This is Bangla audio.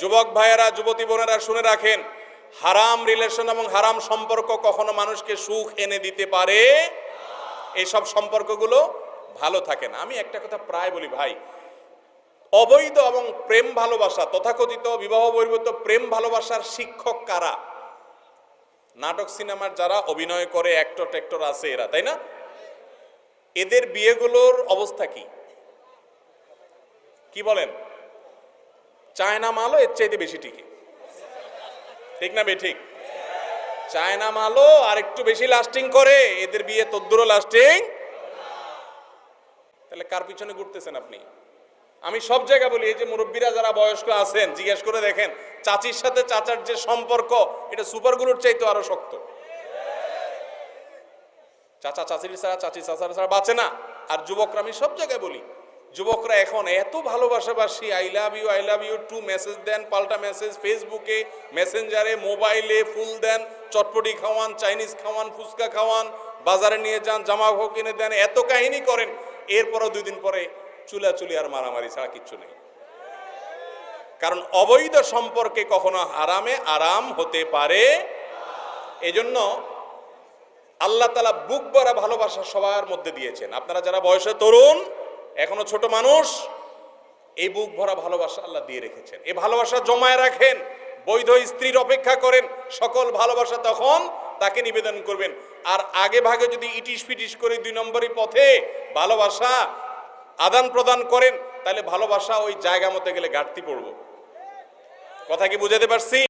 যুবক ভাইয়েরা, যুবতী বোনেরা শুনে রাখেন, হারাম রিলেশন এবং হারাম সম্পর্ক কখনো মানুষকে সুখ এনে দিতে পারে। এইসব সম্পর্কগুলো ভালো থাকে না। আমি একটা কথা প্রায় বলি ভাই, অবৈধ এবং প্রেম ভালোবাসা, তথাকথিত বিবাহ বহির্ভূত প্রেম ভালোবাসার শিক্ষক কারা? নাটক সিনেমার যারা অভিনয় করে, অ্যাক্টর টেক্টর আছে এরা, তাই না? এদের বিয়েগুলোর অবস্থা কি কি বলেন? চায়না মালও এর চাইতে বেশি টিকে, ঠিক না বেঠিক? চায়না মালও আর একটু বেশি লাস্টিং করে, এদের বিয়ে তদ্দুরও লাস্টিং। তাহলে কার পিছনে ঘুরতেছেন আপনি? আমি সব জায়গায় বলি, এই যে মুরব্বীরা যারা বয়স্ক আছেন, জিজ্ঞেস করে দেখেন, চাচির সাথে চাচার যে সম্পর্ক, এটা সুপারগুলোর চাইতে আরো শক্ত। চাচা চাচির ছাড়া, চাচি চাচার ছাড়া বাঁচে না। আর যুবকরা, আমি সব জায়গায় বলি, যুবকরা এখন এত ভালোবাসাবাসি, I love you too message দেন, পাল্টা মেসেজ ফেসবুকে, মেসেঞ্জারে, মোবাইলে ফুল দেন, চটপটি খাওয়ান, চাইনিজ খাওয়ান, ফুচকা খাওয়ান, বাজারে নিয়ে যান, জামা কাপড় কিনে দেন, এত কাহিনী করেন, এরপরও 2 দিন পরে চুলাচুলি আর মারামারি ছাড়া কিচ্ছু নেই। কারণ অবৈধ সম্পর্কে কখনো হারামে আরাম হতে পারে। এজন্য আল্লাহ তাআলা বুক ভরা ভালোবাসা সবার মধ্যে দিয়েছেন। আপনারা যারা বয়সে তরুণ, এখনো ছোট মানুষ, এই বুক ভরা ভালোবাসা আল্লাহ দিয়ে রেখেছেন। এই ভালোবাসা জমায় রাখেন, বৈধ স্ত্রীর অপেক্ষা করেন, সকল ভালোবাসা তখন তাকে নিবেদন করবেন। আর আগে ভাগে যদি ইটিস পিটিস করে 2 নম্বরই পথে ভালোবাসা আদান প্রদান করেন, তাহলে ভালোবাসা ওই জায়গা মতো গেলে ঘাটতি পড়ব। কথা কি বুঝাতে পারছি?